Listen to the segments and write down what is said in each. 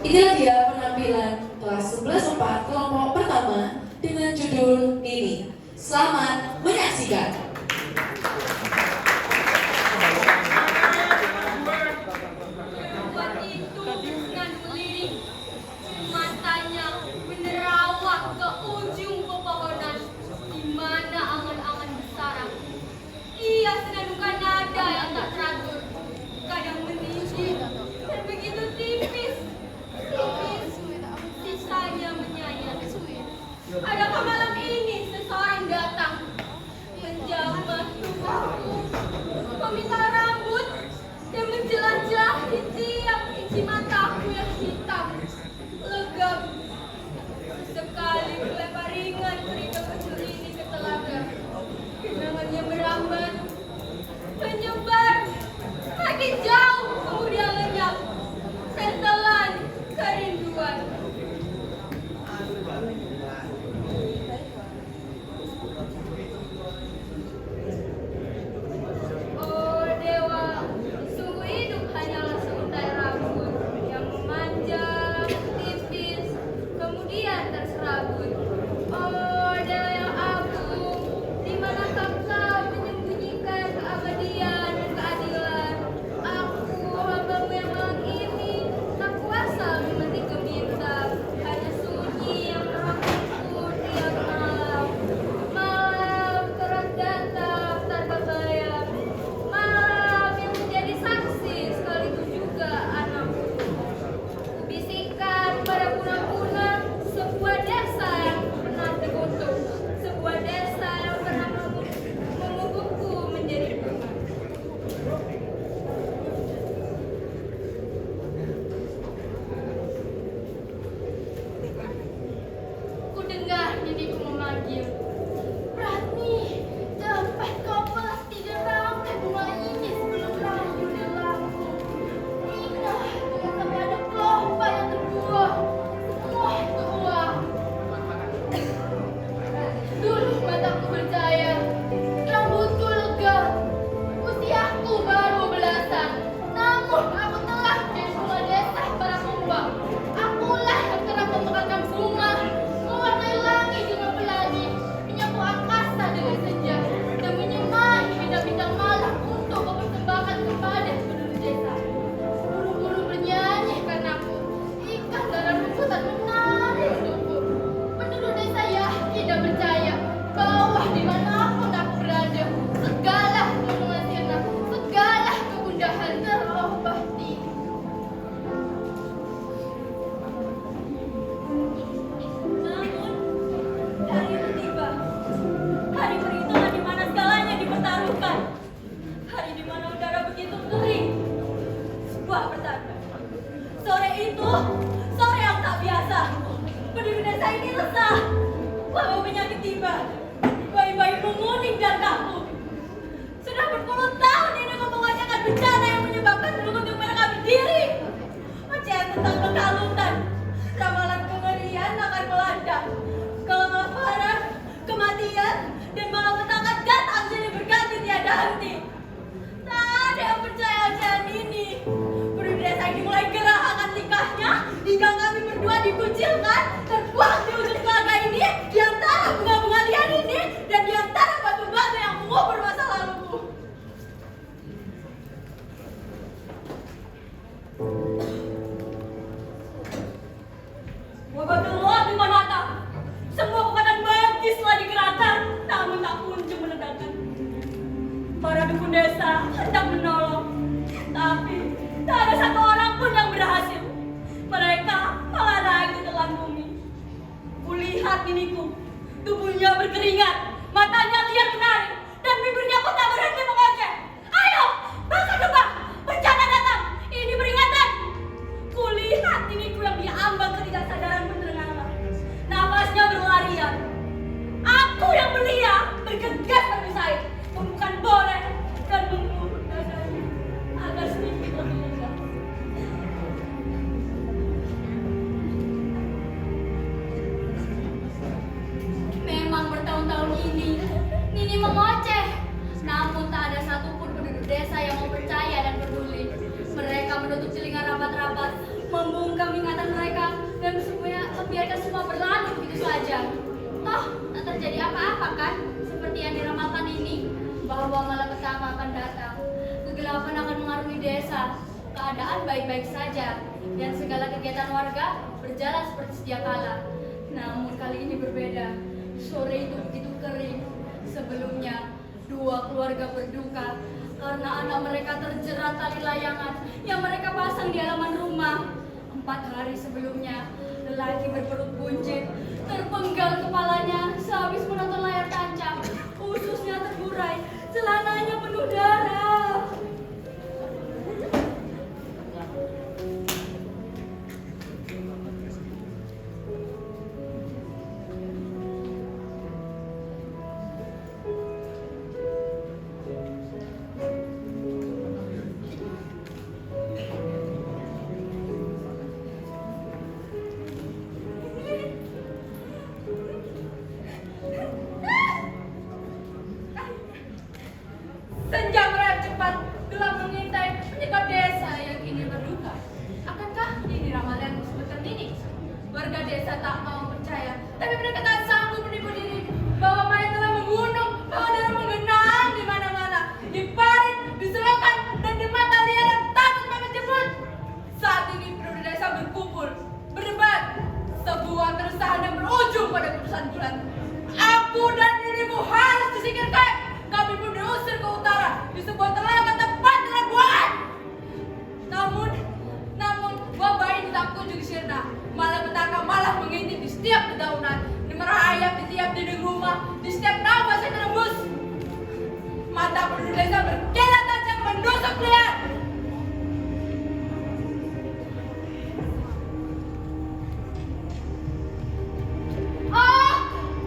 Inilah dia penampilan kelas 11 4 kelompok pertama dengan judul Nini. Selamat menyaksikan. Matanya menerawang ke ujung pepohonan di mana angan-angan bersarang. Ia senandungkan nada yang tak teratur, kadang meninggi dan begitu tipis, sisanya menyayat. Adakah malam ini seseorang datang menjamah tubuhku, meminta rambut dan menjelajahi tiap inci mataku yang hitam, legam. Sekali melempar ringan cerita kecil ini ke telaga, kenangannya merambat, menyebar, makin jauh kemudian lenyap, telan kerinduan. Oh dewa, sungguh hidup hanyalah seuntai rambut yang memanjang, tipis, kemudian terserabut. Oh dewa yang agung, di manakah kau menyembunyikan keabadian dan keadilan? Aku, hambamu yang malang ini, tak kuasa memetik gembira, hanya sunyi yang merangkulku tiap malam. Malam terang datang tanpa bayang, malam yang menjadi saksi sekaligus juga anakku. Kubisikkan pada puna-puna sebuah desa yang pernah terkutuk, sebuah desa yang pernah memupukku menjadi bunga. Ku dengar diriku memanggil, Ratni, cepat kau pasti derangkai bunga ini sebelum layu dalamku. Ingat dengan sampai ada kelompa yang terbuang, semua itu uang. Dulu mataku percaya, rambutku lega, usiaku baru belasan. Namun aku telah menjadi bunga desa para kumbang. Akulah yang kerap memakan bunga, mewarnai langit dengan pelangi, menyapu angkasa dengan senja, dan menyemai bintang-bintang malam untuk mempersembahkan kepada penduduk desa. Burung-burung bernyanyi karenaku, ikan dalam rumputan menari untukku. Penduduk desa yakin dan percaya bahwa dimanapun aku berada, segala kemenangan sirna, segala kegundahan terobati. Namun, hari itu tiba. Hari perhitungan di mana segalanya dipertaruhkan. Hari di mana udara begitu kering. Sebuah petanda. Sore itu, sore yang tak biasa. Penduduk desa ini resah. Wabah penyakit tiba. Bayi-bayi menguning dan kaku. Sudah berpuluh tahun ini membawakan bencana yang menyebabkan penduduk mereka berdiri. Ocehan tentang kekalutan. Ramalan kengerian akan melanda. Kelaparan, kematian, dan malapetaka datang silih berganti tiada henti. Tak ada yang percaya ocehan ini. Penduduk desa ini mulai gerah akan tingkahnya hingga kami berdua dikucilkan, terbuang di ujung telaga ini, di antara bunga-bunga liar ini, dan di antara batu-batu yang mengubur masa laluku. Wabah keluar di mata. Semua kekuatan magis telah digerakkan, namun tak kunjung menendangkan. Para dukun desa hendak menolong, tapi tak ada satu orang pun yang berhasil. Mereka malah ragu telan bumi. Kulihat niniku, tubuhnya berkeringat, matanya liar menari, dan bibirnya pun tak berhenti mengoceh. Ayo, bangsa kembang, bencana datang, ini peringatan. Kulihat niniku yang diambang ketidaksadaran mendengarlah. Nafasnya berlarian. Aku yang belia, bergegas berpisah, membuka boleh dan mengurut dadanya agar sedikit lebih lega. Memang bertahun-tahun ini, Nini mengoceh. Namun tak ada satupun penduduk desa yang mau percaya dan peduli. Mereka menutup telinga rapat-rapat, membungkuk menggenggam ingatan mereka dan membiarkan semua berlalu begitu saja. Toh, tak terjadi apa-apa kan? Seperti yang diramalkan ini, bahwa malapetaka akan datang. Kegelapan akan mengarungi desa. Keadaan baik-baik saja dan segala kegiatan warga berjalan seperti sedia kala. Namun kali ini berbeda. Sore itu begitu kering. Sebelumnya, dua keluarga berduka karena anak mereka terjerat tali layangan yang mereka pasang di halaman rumah. 4 hari sebelumnya, lelaki berperut buncit terpenggal kepalanya sehabis menonton layar tancap. Ususnya terburai, celananya penuh darah. Senja merayap cepat, gelap mengintai penyekap desa yang kini berduka. Akankah ini ramalan sebetulnya ini? Warga desa tak mau percaya, tapi mereka tak sanggup menipu diri bahwa mayat telah menggunung, bahwa darah menggenang di mana-mana, di parit, di selokan, dan di mata liar yang takut mama jemput. Saat ini penduduk desa berkumpul, berdebat, sebuah keresahan yang berujung pada keputusan bulan. Aku dan dirimu harus disingkirkan. Kami pun diusir ke utara di sebuah telaga tempat buangan. Namun wabah ini tak kunjung sirna. Malapetaka malah mengintip di setiap dedaunan, di merayap di tiap dinding rumah, di setiap nafas yang terembus. Mata penduduk desa berkilat tajam menusuk liar.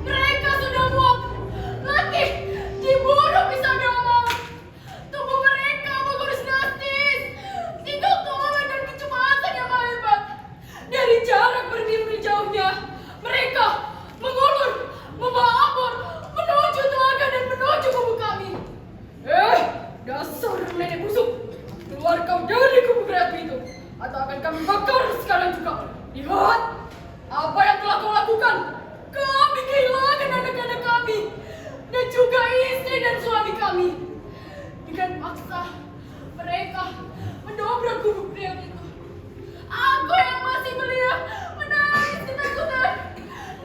Mereka sudah muak. Laki dibunuh pisau domong. Tubuh mereka mengurus drastis. Tinggal tulang dan kecemasan yang hebat. Dari jarak berdiri jauhnya, mereka mengulur, membawa obor menuju telaga dan menuju kubu kami. Dasar nenek busuk, keluar kau dari kubu berapi itu, atau akan kami bakar sekarang juga. Lihat apa yang telah kau lakukan. Kami kehilangan anak-anak kami dan juga istri dan suami kami. Dengan paksa mereka mendobrak kubu pria itu. Aku yang masih melihat menangis ketakutan.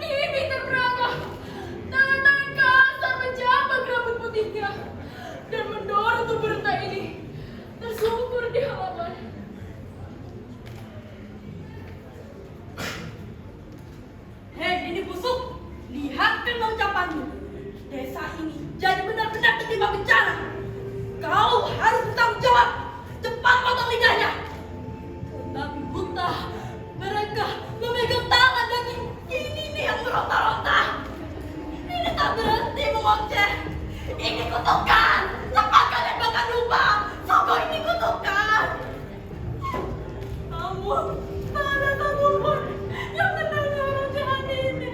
Nini terperangkap, tangan-tangan kasar menjambak rambut putihnya dan mendorong tubuh renta ini tersungkur di halaman. Hei Nini busuk, lihatkan ucapanmu. Desa ini jadi benar-benar tertimpa bencana. Kau harus bertanggung jawab. Cepat potong lidahnya. Tetapi buta, mereka memegang tangan dan ini nih yang meronta-ronta. Ini tak berhenti mengoceh. Ini kutukan. Cepat kalian bakar lupa. Sungguh ini kutukan. Kamu tak ada satupun yang mendengar ocehan ini.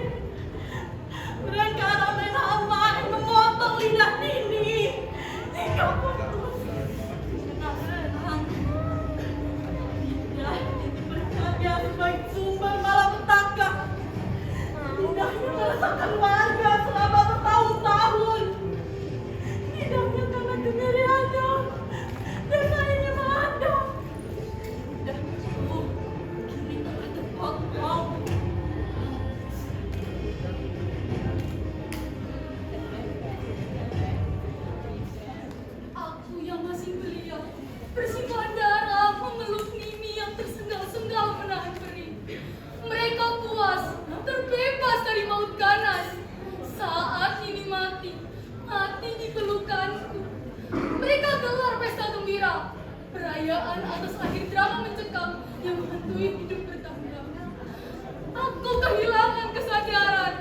Mereka ramai akan memotong lidah Nini. Hingga putus. Tenang. Lidah berkarya sebagai sumber malapetaka. Lidahnya merasakan warga selama bertahun-tahun. Lidahnya karena kemiriannya. Desa ini melanda. Lidahku kini telah terpotong. Aku yang masih belia, bersimbah darah memeluk Nini yang tersengal-sengal menahan perih. Mereka puas, terbebas dari maut ganas. Saat Nini mati di pelukanku. Mereka gelar pesta gembira, perayaan atas akhir drama mencekam yang menghantui hidup bertahun-tahun. Aku kehilangan kesadaran,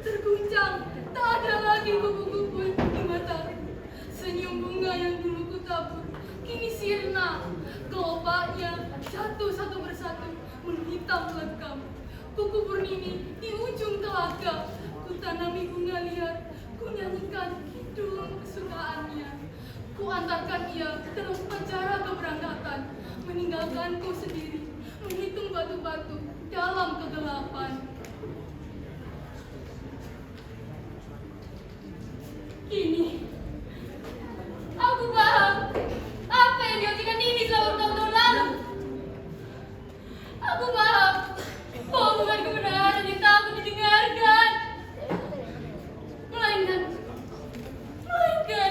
terguncang, tak ada lagi kupu-kupu di mataku. Senyum bunga yang dulu kutabur kini sirna. Kelopaknya jatuh satu persatu menghitam legam. Kukubur Nini di ujung telaga. Kutanami bunga liar, kunyanyikan kidung kesukaannya. Kuantarkan ia ke tempat penjara keberangkatan, meninggalkanku sendiri menghitung batu-batu dalam kegelapan. Kini, aku paham apa yang diajarkan Nini selama bertahun-tahun lalu. Aku paham bahwa bukan kebenaran yang takut didengarkan, melainkan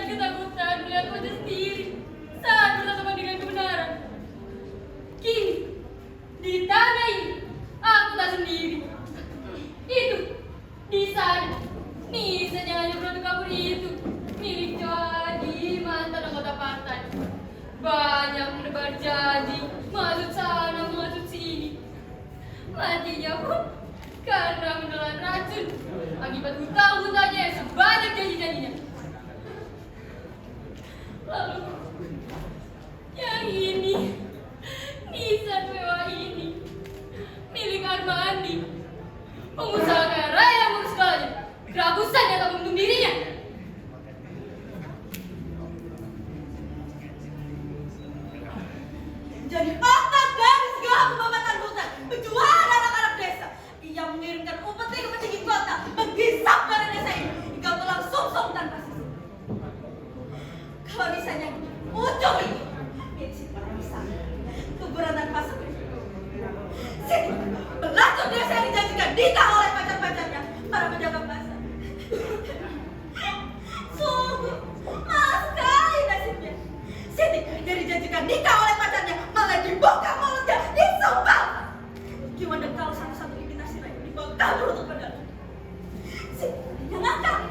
ketakutan melihat wajah sendiri saat bersama dengan kebenaran. Kini, di tanah ini, aku tak sendiri. Itu, di sana, nisannya hanya produk kabur itu, milik Jadi, mantan anggota partai. Banyak menebar janji, maksud sana, maksud sini. Matinya pun karena menelan racun akibat hutang-hutangnya yang sebanyak janji-janjinya. Lalu, yang ini, nisan mewah ini, milik Armandi, pengusaha kaya raya yang ngurus segalanya, keragusan yang tak membunuh dirinya. Jadi otak dari segala pembabatan hutan, penjualan anak-anak desa. Ia mengirimkan upeti ke petinggi kota, menghisap dari desa ini hingga tulang sumsum tanpa sisi. Kalau misalnya ujung ini, si para bisa keberatan pasang ini. Sini, pelacur desa yang dijanjikan nikah oleh pacar-pacarnya para pedagang pasar. Sungguh, malas sekali nasibnya. Siti yang dijanjikan nikah oleh pacarnya malah dibuka mulutnya, disumpah. Gimana kalau satu-satu imitasi lain dibawa kabur untuk pedang? Siti yang nakal.